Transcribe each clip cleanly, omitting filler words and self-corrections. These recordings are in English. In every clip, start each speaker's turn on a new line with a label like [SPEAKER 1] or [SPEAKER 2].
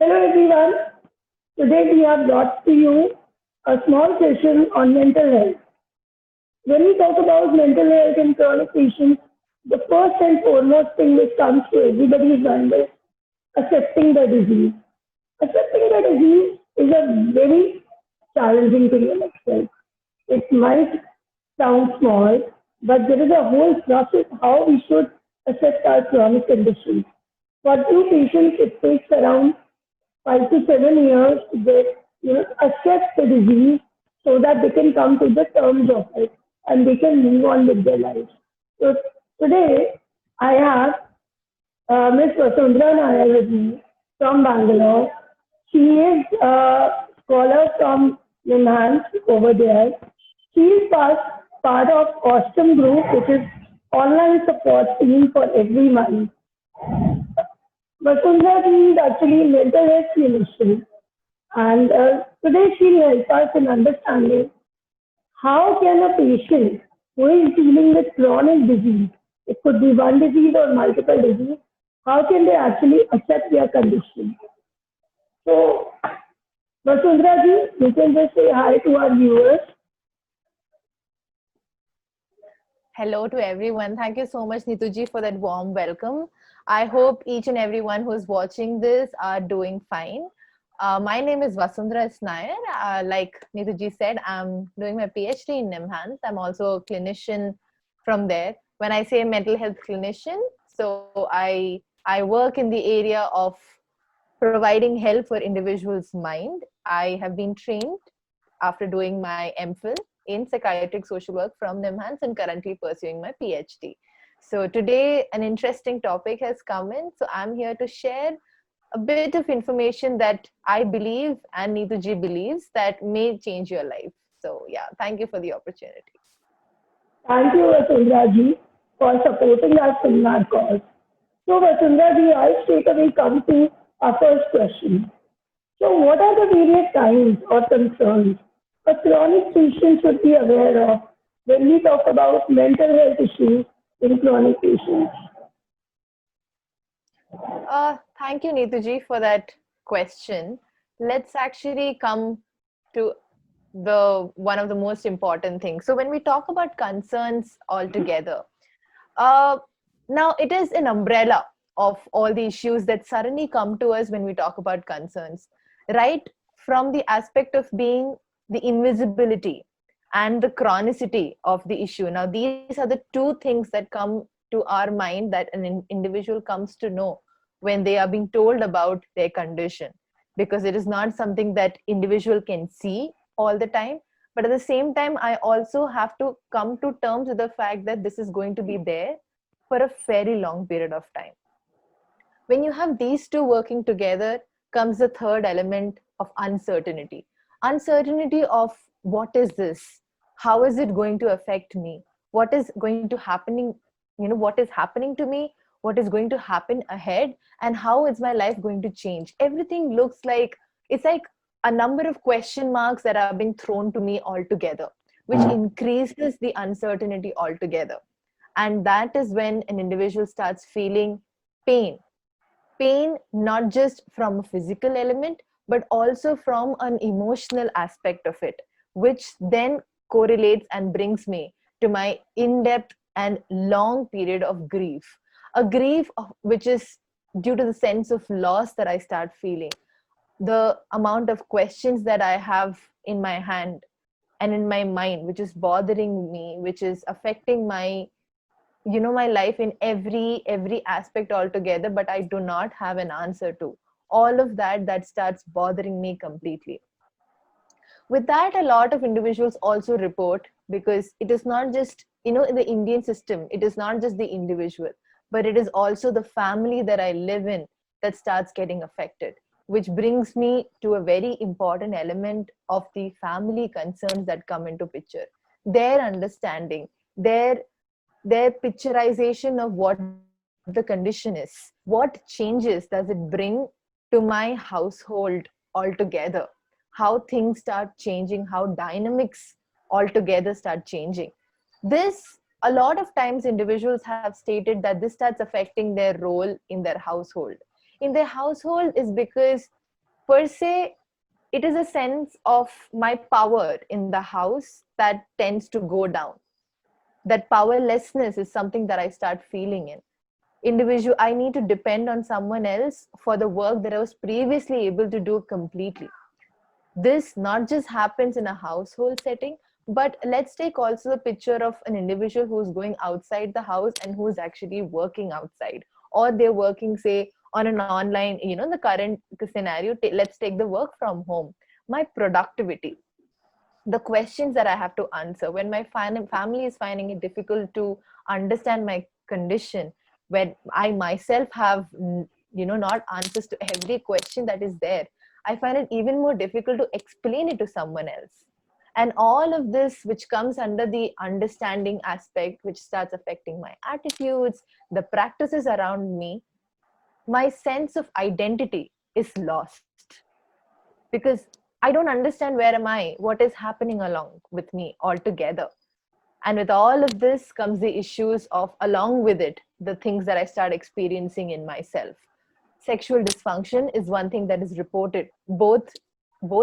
[SPEAKER 1] Hello everyone. Today we have brought to you a small session on mental health. When we talk about mental health and chronic patients, the first and foremost thing which comes to everybody's mind is accepting the disease. Accepting the disease is a very challenging thing in itself. It might sound small, but there is a whole process how we should accept our chronic conditions. For few patients, it takes around 5 to 7 years to get, assess the disease so that they can come to the terms of it and they can move on with their lives. So today I have Miss Vasundharaa Nair with me from Bangalore. She is a scholar from Nimhans over there. She is part of OSTEM group, which is online support team for every month. Vasundhara is actually a mental health clinician, and today she'll help us in understanding how can a patient who is dealing with chronic disease, it could be one disease or multiple disease, how can they actually accept their condition? So, Vasundhara ji, you can just say hi to our viewers.
[SPEAKER 2] Hello to everyone. Thank you so much, Nituji, for that warm welcome. I hope each and everyone who's watching this are doing fine. My name is Vasundharaa Nair. Like Nituji said, I'm doing my PhD in Nimhans. I'm also a clinician from there. When I say mental health clinician, so I work in the area of providing help for individuals' mind. I have been trained after doing my MPhil in psychiatric social work from NIMHANS and currently pursuing my PhD. So today an interesting topic has come in. So I'm here to share a bit of information that I believe and Neetuji believes that may change your life. So yeah, thank you for the opportunity.
[SPEAKER 1] Thank you, Vasundhara ji, for supporting us in our cause. So, Vasundhara ji, I'll straight away come to our first question. So, what are the various signs or concerns a chronic patient should be aware of when we talk about mental health issues in chronic patients?
[SPEAKER 2] Thank you, Neetuji, for that question. Let's actually come to the one of the most important things. So when we talk about concerns altogether, now it is an umbrella of all the issues that suddenly come to us when we talk about concerns, right? From the aspect of being the invisibility and the chronicity of the issue. Now, these are the two things that come to our mind that an individual comes to know when they are being told about their condition, because it is not something that individual can see all the time. But at the same time, I also have to come to terms with the fact that this is going to be there for a very long period of time. When you have these two working together comes the third element of uncertainty. Uncertainty of what is this? How is it going to affect me? What is going to happening? What is happening to me? What is going to happen ahead? And how is my life going to change? Everything looks like it's like a number of question marks that are being thrown to me altogether, which increases the uncertainty altogether. And that is when an individual starts feeling pain. Pain not just from a physical element but also from an emotional aspect of it, which then correlates and brings me to my in-depth and long period of grief, a grief which is due to the sense of loss that I start feeling, the amount of questions that I have in my hand and in my mind, which is bothering me, which is affecting my life in every aspect altogether, but I do not have an answer to all of that starts bothering me completely. With that, a lot of individuals also report, because it is not just in the Indian system, it is not just the individual, but it is also the family that I live in that starts getting affected, which brings me to a very important element of the family concerns that come into picture. Their understanding, their picturization of what the condition is, what changes does it bring to my household altogether, how things start changing, how dynamics altogether start changing. This, a lot of times individuals have stated that this starts affecting their role in their household. In their household is because per se, it is a sense of my power in the house that tends to go down. That powerlessness is something that I start feeling in. Individual, I need to depend on someone else for the work that I was previously able to do completely. This not just happens in a household setting, but let's take also the picture of an individual who's going outside the house and who's actually working outside, or they're working, say, on an online, the current scenario. Let's take the work from home. My productivity, the questions that I have to answer when my family is finding it difficult to understand my condition, when I myself have not answers to every question that is there, I find it even more difficult to explain it to someone else. And all of this, which comes under the understanding aspect, which starts affecting my attitudes, the practices around me, my sense of identity is lost, because I don't understand where am I, what is happening along with me altogether. And with all of this comes the issues of, along with it, the things that I start experiencing in myself. Sexual dysfunction is one thing that is reported both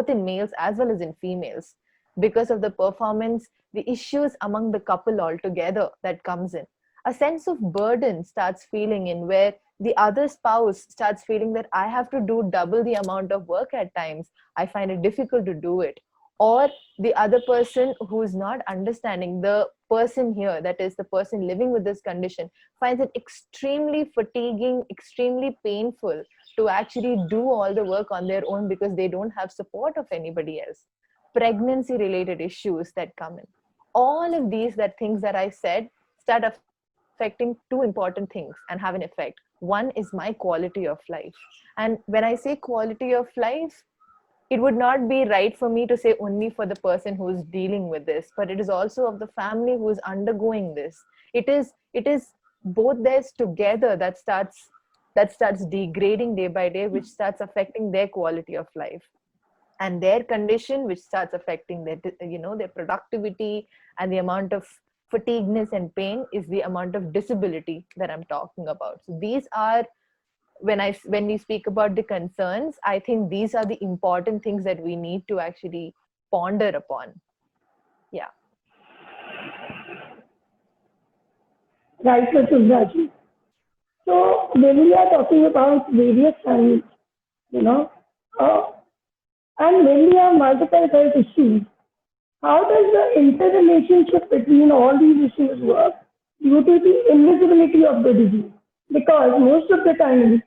[SPEAKER 2] in males as well as in females, because of the performance, the issues among the couple altogether that comes in. A sense of burden starts feeling in, where the other spouse starts feeling that I have to do double the amount of work at times. I find it difficult to do it. Or the other person who's not understanding, the person here, that is the person living with this condition, finds it extremely fatiguing, extremely painful to actually do all the work on their own, because they don't have support of anybody else. Pregnancy related issues that come in, all of these, that things that I said, start affecting two important things and have an effect. One is my quality of life. And when I say quality of life, it would not be right for me to say only for the person who is dealing with this, but it is also of the family who is undergoing this. It is both theirs together that starts degrading day by day, which starts affecting their quality of life, and their condition, which starts affecting their productivity. And the amount of fatigueness and pain is the amount of disability that I'm talking about. So these are, when we speak about the concerns, I think these are the important things that we need to actually ponder upon. Yeah.
[SPEAKER 1] Right, Vasundhara. So when we are talking about various signs, you know, uh, and when we have multiple health issues, how does the interrelationship between all these issues work due to the invisibility of the disease? Because most of the time,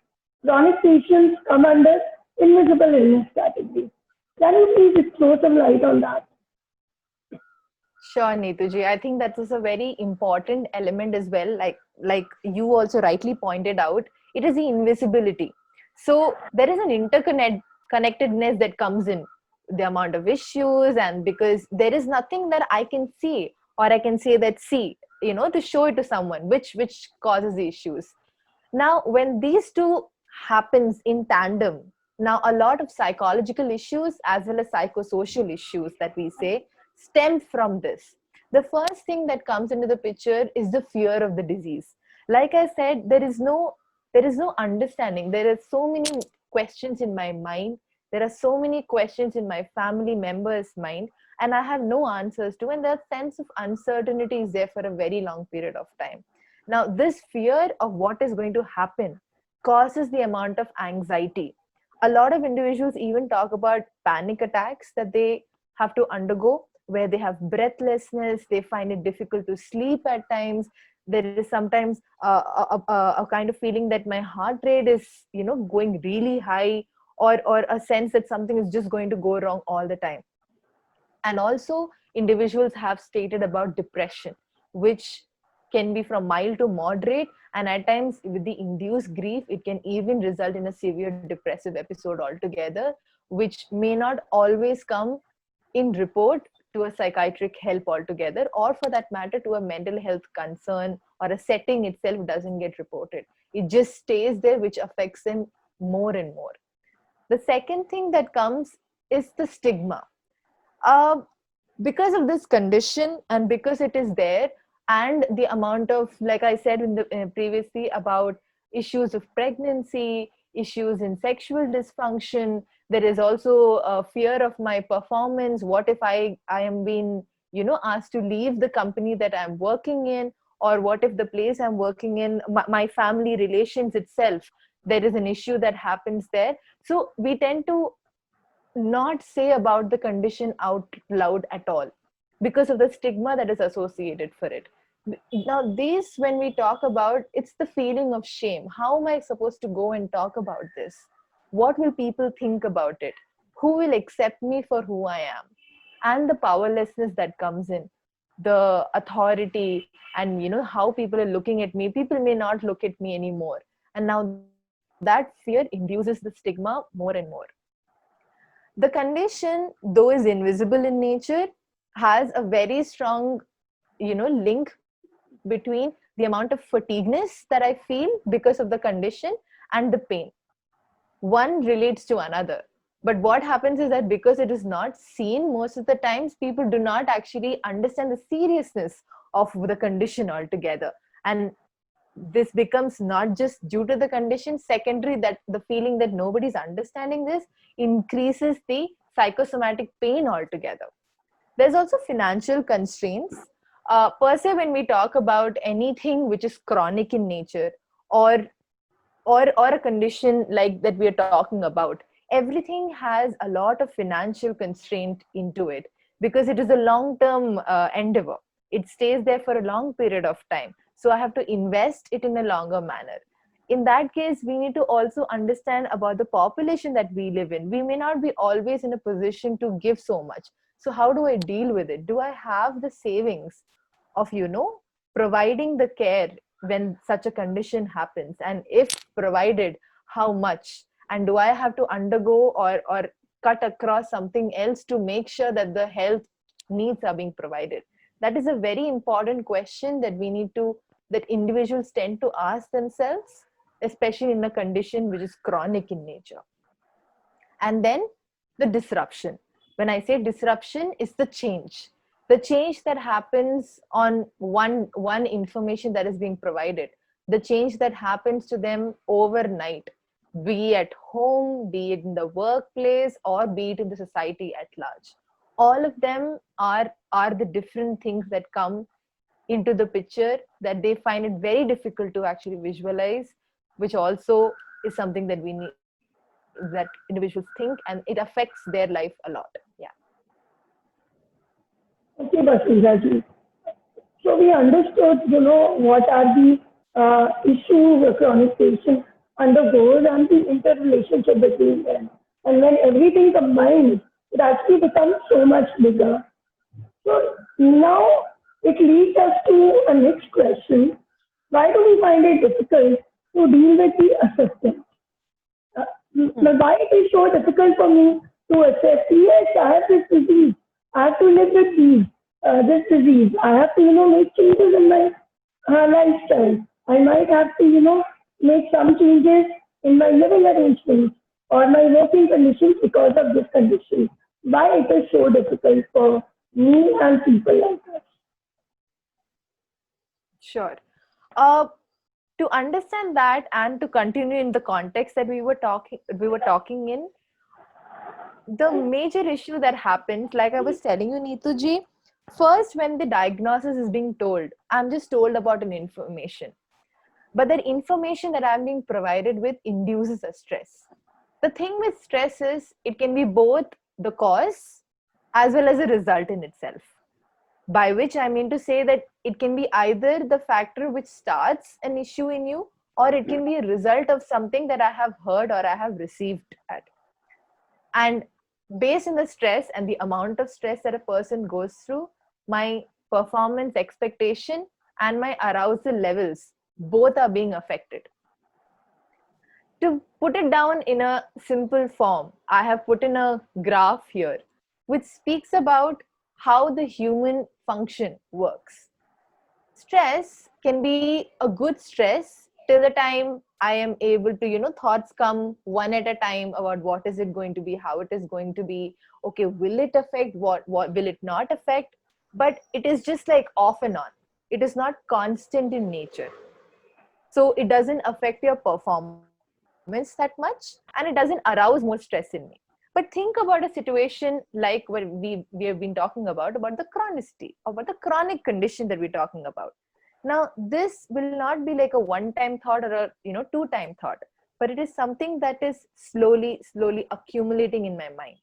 [SPEAKER 1] chronic patients come under invisible illness category. Can you please throw some light on that?
[SPEAKER 2] Sure, Neetuji. I think that is a very important element as well. Like you also rightly pointed out, it is the invisibility. So there is an interconnectedness that comes in the amount of issues, and because there is nothing that I can see, or I can say that see, to show it to someone, which causes the issues. Now, when these two happens in tandem, now a lot of psychological issues as well as psychosocial issues that we say stem from this. The first thing that comes into the picture is the fear of the disease. Like I said, there is no understanding. There are so many questions in my mind. There are so many questions in my family members' mind, and I have no answers to. And that sense of uncertainty is there for a very long period of time. Now, this fear of what is going to happen causes the amount of anxiety. A lot of individuals even talk about panic attacks that they have to undergo, where they have breathlessness, they find it difficult to sleep at times. There is sometimes a kind of feeling that my heart rate is, going really high, or a sense that something is just going to go wrong all the time. And also, individuals have stated about depression, which can be from mild to moderate, and at times with the induced grief it can even result in a severe depressive episode altogether, which may not always come in report to a psychiatric help altogether, or for that matter to a mental health concern, or a setting itself doesn't get reported. It just stays there, which affects them more and more. The second thing that comes is the stigma. uh, because of this condition, and because it is there, and the amount of, like I said in the previously, about issues of pregnancy, issues in sexual dysfunction, There is also a fear of my performance. What if I am being, asked to leave the company that I'm working in? Or what if the place I'm working in, my family relations itself, there is an issue that happens there. So we tend to not say about the condition out loud at all because of the stigma that is associated for it. Now this, when we talk about, it's the feeling of shame. How am I supposed to go and talk about this? What will people think about it? Who will accept me for who I am? And the powerlessness that comes in, the authority, and how people are looking at me. People may not look at me anymore, and now that fear induces the stigma more and more. The condition, though is invisible in nature, has a very strong link between the amount of fatigueness that I feel because of the condition and the pain. One relates to another, but what happens is that because it is not seen most of the times, people do not actually understand the seriousness of the condition altogether. And this becomes not just due to the condition, secondary, that the feeling that nobody's understanding this increases the psychosomatic pain altogether. There's also financial constraints. Per se, when we talk about anything which is chronic in nature, or or a condition like that we are talking about, everything has a lot of financial constraint into it, because it is a long term endeavor. It stays there for a long period of time, so I have to invest it in a longer manner. In that case, we need to also understand about the population that we live in. We may not be always in a position to give so much. So how do I deal with it? Do I have the savings of providing the care when such a condition happens? And if provided, how much? And do I have to undergo or cut across something else to make sure that the health needs are being provided? That is a very important question that we need to, that individuals tend to ask themselves, especially in a condition which is chronic in nature. And then the disruption. When I say disruption, is the change that happens on one information that is being provided, the change that happens to them overnight, be at home, be it in the workplace, or be it in the society at large. All of them are the different things that come into the picture that they find it very difficult to actually visualize, which also is something that we need, that individuals think, and it affects their life a lot. Yeah.
[SPEAKER 1] Okay, Vasundhara. So we understood, what are the issues a chronic patient undergoes and the interrelationship between them. And when everything combines, it actually becomes so much bigger. So now it leads us to a next question. Why do we find it difficult to deal with the acceptance? Uh, why it is so difficult for me to accept, yes, I have this disease. I have to live with this disease. I have to, make changes in my lifestyle. I might have to, make some changes in my living arrangements or my working conditions because of this condition. Why it is so difficult for me and people like us?
[SPEAKER 2] Sure. uh, to understand that and to continue in the context that we were talking in, the major issue that happens, like I was telling you, Neetuji, first, when the diagnosis is being told, I'm just told about an information, but that information that I'm being provided with induces a stress. The thing with stress is it can be both the cause as well as a result in itself, by which I mean to say that it can be either the factor which starts an issue in you, or it can be a result of something that I have heard or I have received at. And based on the stress and the amount of stress that a person goes through, my performance expectation and my arousal levels both are being affected. To put it down in a simple form, I have put in a graph here which speaks about how the human function works. Stress can be a good stress till the time I am able to, thoughts come one at a time about what is it going to be, how it is going to be, okay, will it affect, what will it not affect? But it is just like off and on. It is not constant in nature. So it doesn't affect your performance that much, and it doesn't arouse more stress in me. But think about a situation like what we have been talking about the chronicity, about the chronic condition that we're talking about. Now, this will not be like a one-time thought or a two-time thought, but it is something that is slowly accumulating in my mind.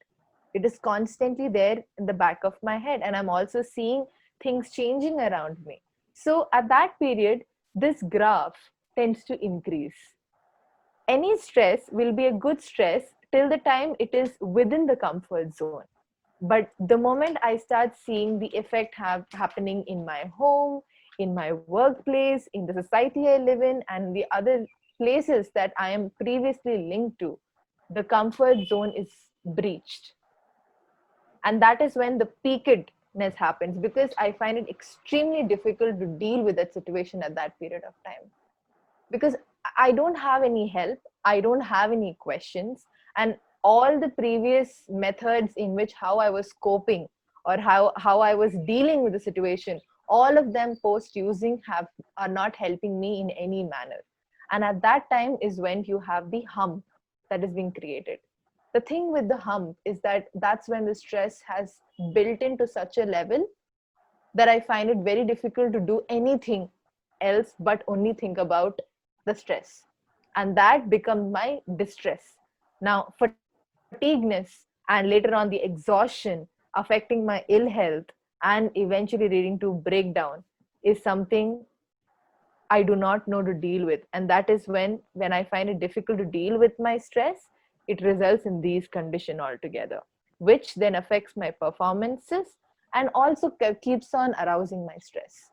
[SPEAKER 2] It is constantly there in the back of my head, and I'm also seeing things changing around me. So at that period, this graph tends to increase. Any stress will be a good stress till the time it is within the comfort zone. But the moment I start seeing the effect happening in my home, in my workplace, in the society I live in, and the other places that I am previously linked to, the comfort zone is breached. And that is when the peakedness happens, because I find it extremely difficult to deal with that situation at that period of time, because I don't have any help, I don't have any questions, and all the previous methods in which how I was coping or how I was dealing with the situation, all of them post using are not helping me in any manner. And at that time is when you have the hump that is being created. The thing with the hump is that that's when the stress has built into such a level that I find it very difficult to do anything else but only think about the stress. And that becomes my distress. Now, fatigueness and later on the exhaustion affecting my ill health and eventually leading to breakdown is something I do not know to deal with. And that is when I find it difficult to deal with my stress, it results in these conditions altogether, which then affects my performances and also keeps on arousing my stress.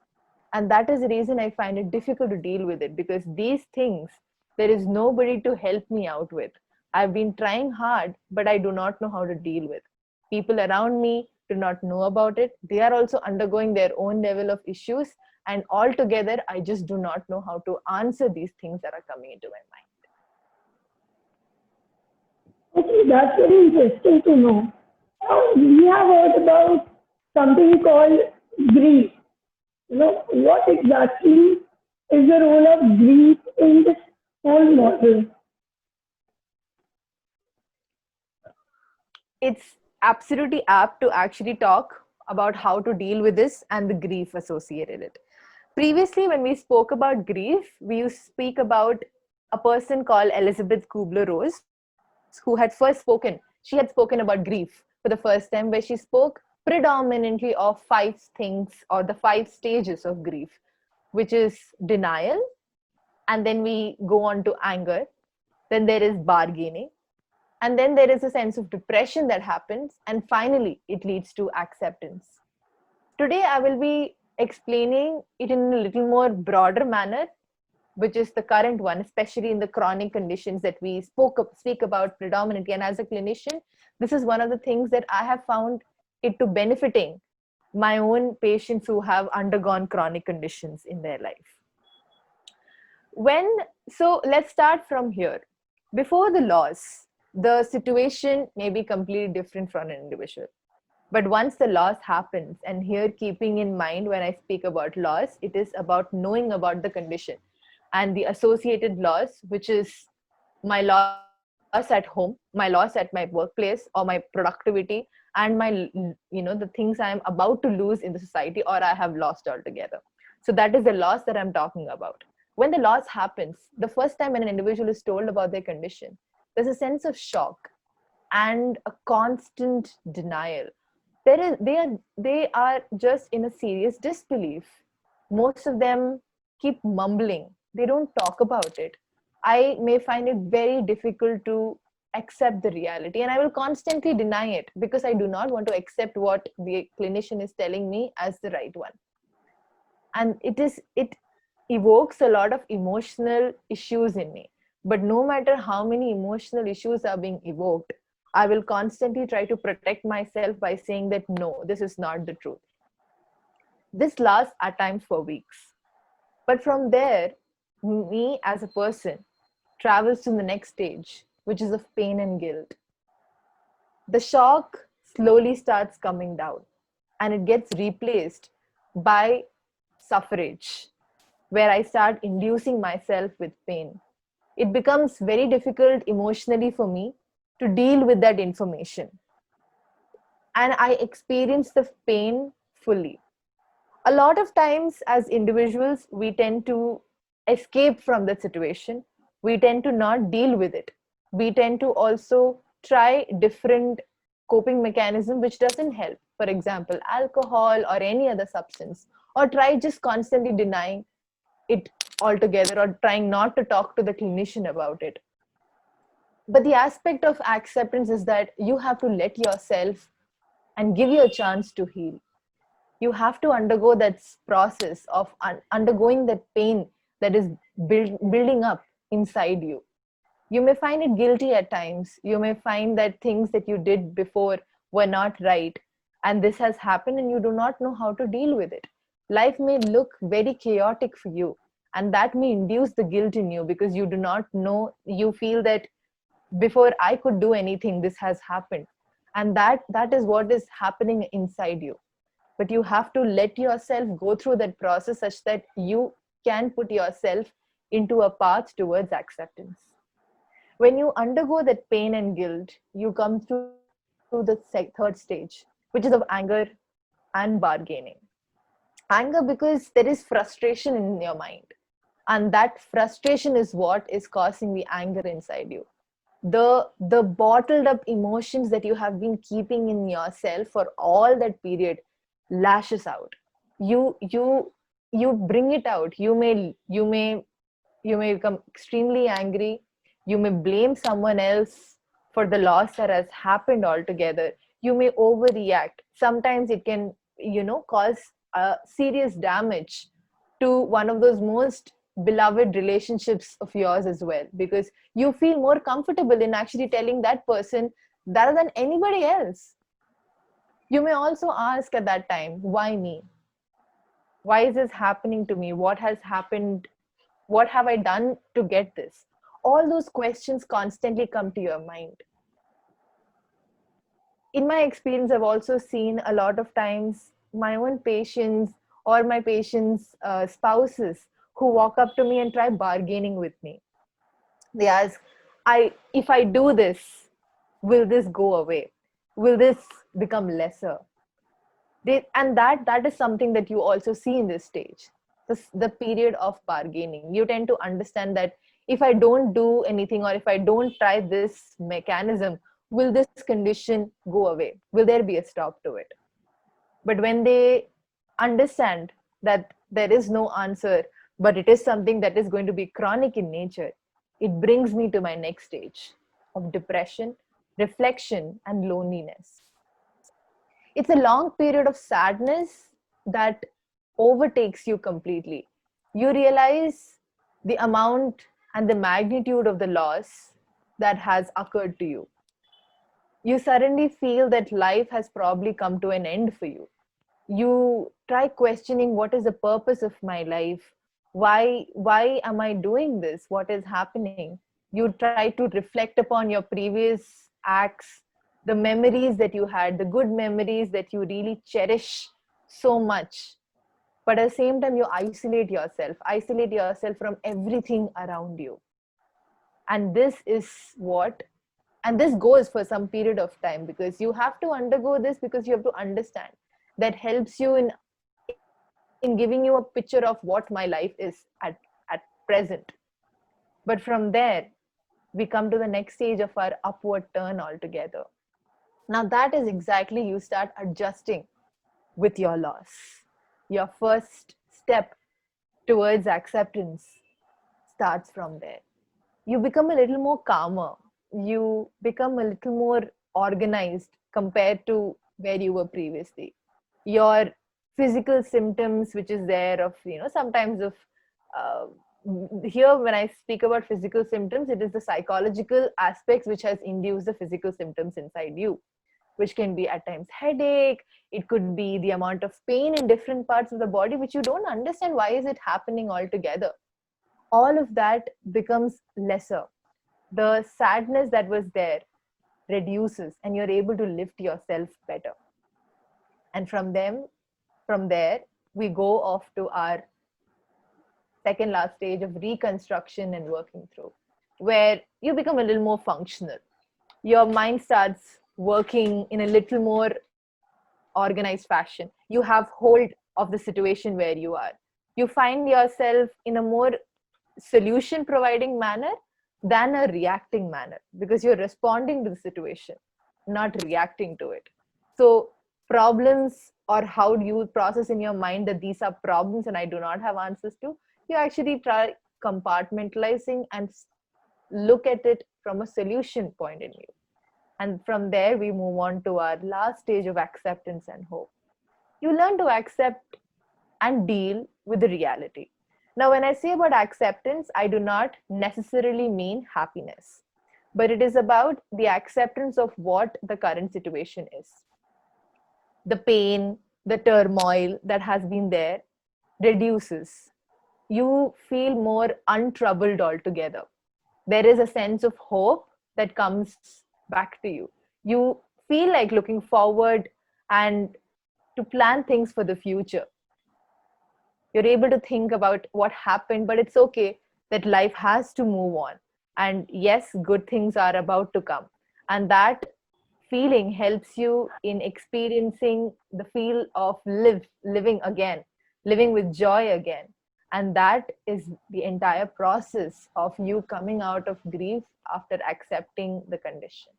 [SPEAKER 2] And that is the reason I find it difficult to deal with it, because these things, there is nobody to help me out with. I've been trying hard, but I do not know how to deal with. People around me do not know about it. They are also undergoing their own level of issues. And altogether, I just do not know how to answer these things that are coming into my mind.
[SPEAKER 1] Okay, that's very interesting to know. Now, we have heard about something called grief. What exactly is the role of grief in this whole model?
[SPEAKER 2] It's absolutely apt to actually talk about how to deal with this and the grief associated with it. Previously, when we spoke about grief, we used to speak about a person called Elizabeth Kubler-Ross, who had she had spoken about grief for the first time, where she spoke predominantly of five things or the five stages of grief, which is denial, and then we go on to anger, then there is bargaining, and then there is a sense of depression that happens, and finally it leads to acceptance. Today I will be explaining it in a little more broader manner, which is the current one, especially in the chronic conditions that we speak about predominantly. And as a clinician, this is one of the things that I have found it to benefiting my own patients who have undergone chronic conditions in their life. So let's start from here. Before the loss, the situation may be completely different from an individual. But once the loss happens, and here keeping in mind when I speak about loss, it is about knowing about the condition and the associated loss, which is my loss at home, my loss at my workplace, or my productivity, and the things I am about to lose in the society or I have lost altogether. So that is the loss that I'm talking about. When the loss happens, the first time when an individual is told about their condition, there's a sense of shock and a constant denial. They are just in a serious disbelief. Most of them keep mumbling. They don't talk about it. I may find it very difficult to accept the reality, and I will constantly deny it because I do not want to accept what the clinician is telling me as the right one. And it evokes a lot of emotional issues in me. But no matter how many emotional issues are being evoked, I will constantly try to protect myself by saying that no, this is not the truth. This lasts at times for weeks. But from there, me as a person travels to the next stage, which is of pain and guilt. The shock slowly starts coming down, and it gets replaced by suffrage, where I start inducing myself with pain. It becomes very difficult emotionally for me to deal with that information. And I experienced the pain fully. A lot of times, as individuals, we tend to escape from the situation. We tend to not deal with it. We tend to also try different coping mechanism which doesn't help. For example, alcohol or any other substance, or try just constantly denying it altogether, or trying not to talk to the clinician about it. But the aspect of acceptance is that you have to let yourself and give you a chance to heal. You have to undergo that process of undergoing that pain that is building up inside you. You may find it guilty at times. You may find that things that you did before were not right, and this has happened and you do not know how to deal with it. Life may look very chaotic for you, and that may induce the guilt in you because you do not know. You feel that before I could do anything, this has happened, and that is what is happening inside you. But you have to let yourself go through that process such that you can put yourself into a path towards acceptance. When you undergo that pain and guilt, you come through the third stage, which is of anger and bargaining. Anger because there is frustration in your mind, and that frustration is what is causing the anger inside you. The bottled up emotions that you have been keeping in yourself for all that period lashes out. You you you bring it out. You may become extremely angry. You may blame someone else for the loss that has happened altogether. You may overreact. Sometimes it can, cause serious damage to one of those most beloved relationships of yours as well, because you feel more comfortable in actually telling that person rather than anybody else. You may also ask at that time, why me? Why is this happening to me? What has happened? What have I done to get this? All those questions constantly come to your mind. In my experience, I've also seen a lot of times my own patients or my patients' spouses who walk up to me and try bargaining with me. They ask, if I do this, will this go away? Will this become lesser? And that is something that you also see in this stage, the period of bargaining. You tend to understand that if I don't do anything, or if I don't try this mechanism, will this condition go away? Will there be a stop to it? But when they understand that there is no answer, but it is something that is going to be chronic in nature, it brings me to my next stage of depression, reflection, and loneliness. It's a long period of sadness that overtakes you completely. You realize the amount and the magnitude of the loss that has occurred to you. You suddenly feel that life has probably come to an end for you. You try questioning, what is the purpose of my life? Why am I doing this? What is happening? You try to reflect upon your previous acts, the memories that you had, the good memories that you really cherish so much. But at the same time, you isolate yourself from everything around you. And this goes for some period of time, because you have to undergo this, because you have to understand. That helps you in giving you a picture of what my life is at present. But from there, we come to the next stage of our upward turn altogether. Now that is exactly, you start adjusting with your loss. Your first step towards acceptance starts from there. You become a little more calmer. You become a little more organized compared to where you were previously. Your physical symptoms, which is there of, sometimes of, uh, here when I speak about physical symptoms, it is the psychological aspects which has induced the physical symptoms inside you, which can be at times headache. It could be the amount of pain in different parts of the body which you don't understand why is it happening altogether. All of that becomes lesser. The sadness that was there reduces, and you're able to lift yourself better. And from there, we go off to our second last stage of reconstruction and working through, where you become a little more functional. your mind starts working in a little more organized fashion. You have hold of the situation where you are. You find yourself in a more solution providing manner than a reacting manner, because you're responding to the situation, not reacting to it. So problems, or how do you process in your mind that these are problems and I do not have answers to, you actually try compartmentalizing and look at it from a solution point of view. And from there, we move on to our last stage of acceptance and hope. You learn to accept and deal with the reality. Now, when I say about acceptance, I do not necessarily mean happiness, but it is about the acceptance of what the current situation is. The pain, the turmoil that has been there reduces. You feel more untroubled altogether. There is a sense of hope that comes back to you. You feel like looking forward and to plan things for the future. You're able to think about what happened, but it's okay that life has to move on. And yes, good things are about to come. And that feeling helps you in experiencing the feel of living again, living with joy again. And that is the entire process of you coming out of grief after accepting the condition.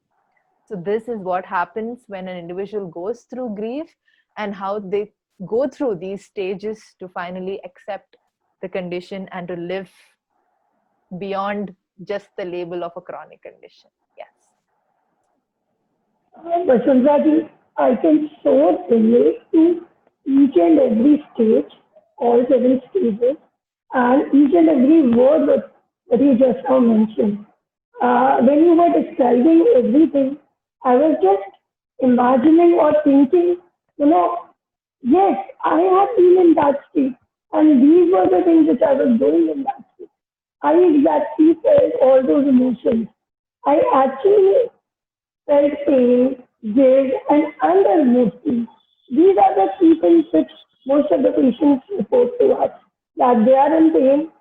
[SPEAKER 2] So this is what happens when an individual goes through grief, and how they go through these stages to finally accept the condition and to live beyond just the label of a chronic condition. Yes.
[SPEAKER 1] Vasundhara, I can so relate to each and every stage, all 7 stages, and each and every word that you just now mentioned. When you were describing everything, I was just imagining or thinking, you know, yes, I have been in that state, and these were the things which I was doing in that state. I exactly felt all those emotions. I actually felt pain, guilt, and anger mostly. These are the key things which most of the patients report to us, that they are in pain,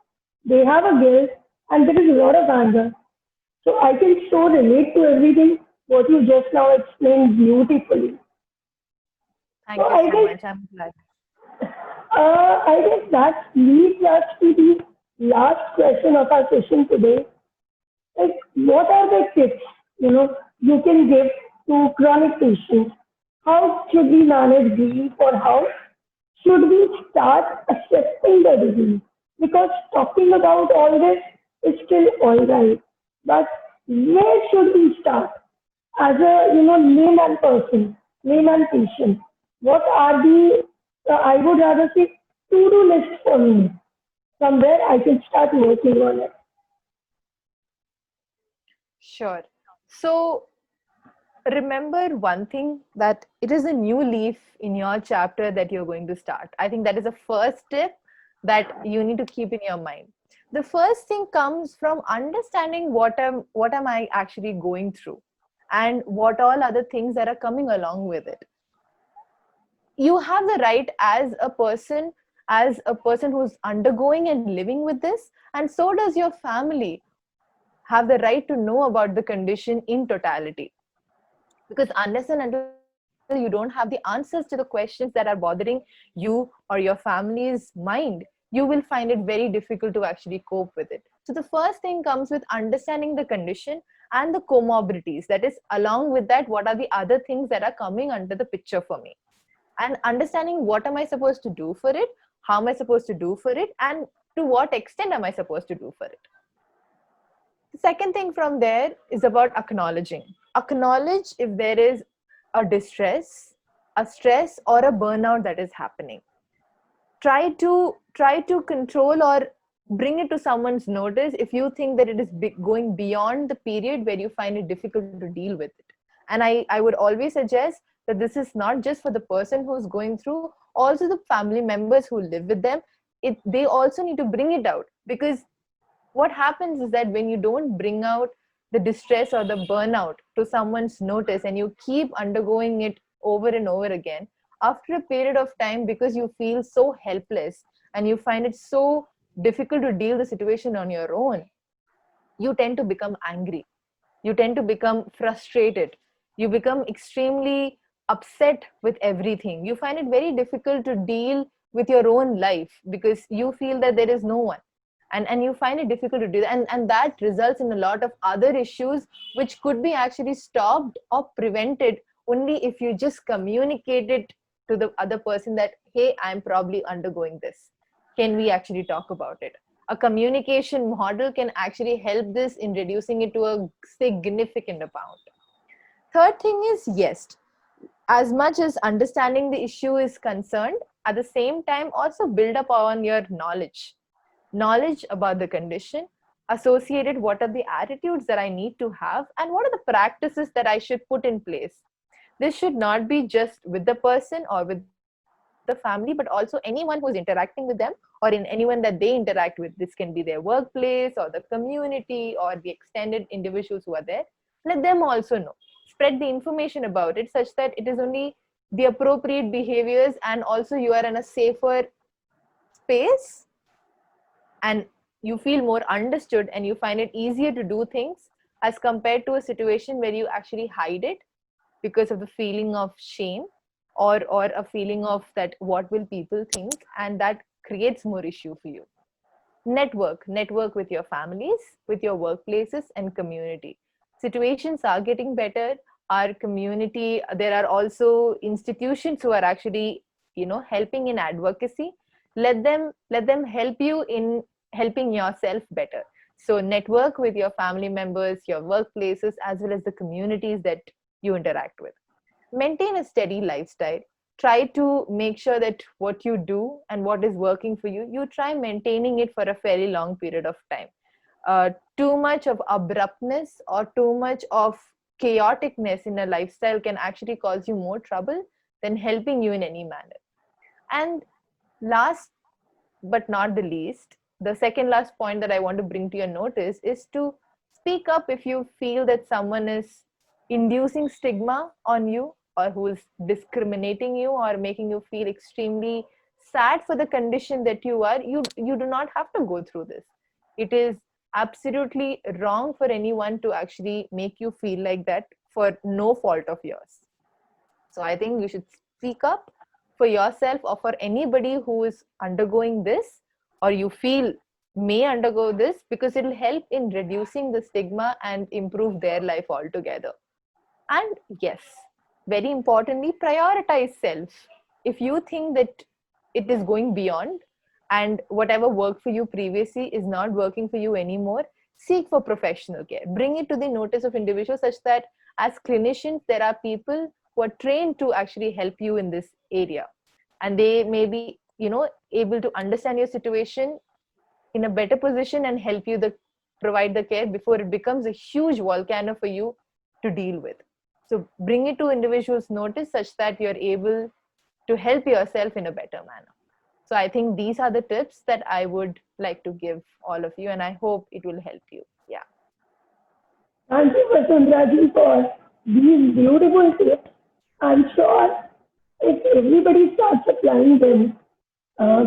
[SPEAKER 1] they have a guilt, and there is a lot of anger. So I can so relate to everything what you just now explained beautifully. So
[SPEAKER 2] Thank you so much. I'm glad.
[SPEAKER 1] I guess that leads us to the last question of our session today. Like, what are the tips, you can give to chronic patients? How should we manage grief, or how should we start accepting the disease? Because talking about all this is still all right, but where should we start as a layman person, layman patient? What are the I would rather say to-do list for me? From there, I can start working on it.
[SPEAKER 2] Sure. So remember one thing, that it is a new leaf in your chapter that you're going to start. I think that is the first tip that you need to keep in your mind. The first thing comes from understanding what am I actually going through, and what all other things that are coming along with it. You have the right as a person who's undergoing and living with this, and so does your family have the right to know about the condition in totality. Because unless and until you don't have the answers to the questions that are bothering you or your family's mind, you will find it very difficult to actually cope with it. So the first thing comes with understanding the condition and the comorbidities, that is, along with that, what are the other things that are coming under the picture for me, and understanding what am I supposed to do for it, how am I supposed to do for it, and to what extent am I supposed to do for it. The second thing from there is about acknowledging. Acknowledge if there is a distress, a stress, or a burnout that is happening. Try to control or bring it to someone's notice if you think that it is going beyond the period where you find it difficult to deal with it. And I would always suggest that this is not just for the person who's going through, also the family members who live with them. They also need to bring it out, because what happens is that when you don't bring out the distress or the burnout to someone's notice, and you keep undergoing it over and over again, after a period of time, because you feel so helpless and you find it so difficult to deal the situation on your own, you tend to become angry. You tend to become frustrated. You become extremely upset with everything. You find it very difficult to deal with your own life because you feel that there is no one. And you find it difficult to do that. And that results in a lot of other issues which could be actually stopped or prevented only if you just communicate it to the other person that, hey, I'm probably undergoing this. Can we actually talk about it? A communication model can actually help this in reducing it to a significant amount. Third thing is, yes, as much as understanding the issue is concerned, at the same time also build up on your knowledge about the condition, associated what are the attitudes that I need to have, and what are the practices that I should put in place. This should not be just with the person or with the family, but also anyone who's interacting with them, or in anyone that they interact with. This can be their workplace or the community or the extended individuals who are there. Let them also know. Spread the information about it such that it is only the appropriate behaviors, and also you are in a safer space, and you feel more understood, and you find it easier to do things as compared to a situation where you actually hide it because of the feeling of shame, or a feeling of that what will people think, and that creates more issue for you. Network with your families, with your workplaces and community. Situations are getting better. Our community, there are also institutions who are actually, helping in advocacy. Let them help you in helping yourself better. So network with your family members, your workplaces, as well as the communities that you interact with. Maintain a steady lifestyle. Try to make sure that what you do and what is working for you, you try maintaining it for a fairly long period of time. Too much of abruptness or too much of chaoticness in a lifestyle can actually cause you more trouble than helping you in any manner. And last but not the least, the second last point that I want to bring to your notice is to speak up if you feel that someone is inducing stigma on you, or who is discriminating you or making you feel extremely sad for the condition that you are. You do not have to go through this. It is absolutely wrong for anyone to actually make you feel like that for no fault of yours. So I think you should speak up for yourself or for anybody who is undergoing this, or you feel may undergo this, because it will help in reducing the stigma and improve their life altogether. And yes, very importantly, prioritize self. If you think that it is going beyond, and whatever worked for you previously is not working for you anymore, seek for professional care. Bring it to the notice of individuals, such that as clinicians, there are people who are trained to actually help you in this area. And they may be, able to understand your situation in a better position and help you provide the care before it becomes a huge volcano for you to deal with. So bring it to individuals' notice such that you're able to help yourself in a better manner. So I think these are the tips that I would like to give all of you, and I hope it will help you. Yeah.
[SPEAKER 1] Thank you, Vasundhara, for these beautiful tips. I'm sure if everybody starts applying them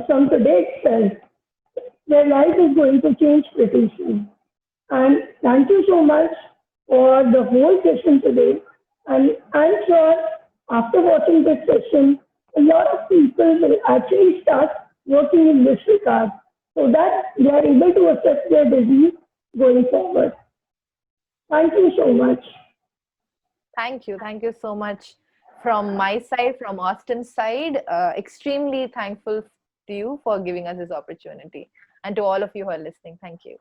[SPEAKER 1] from today itself, their life is going to change pretty soon. And thank you so much for the whole session today. And I'm sure after watching this session, a lot of people will actually start working in this regard so that they are able to assess their disease going forward. Thank you so much.
[SPEAKER 2] Thank you. Thank you so much from my side, from Austin's side. Extremely thankful to you for giving us this opportunity. And to all of you who are listening, thank you.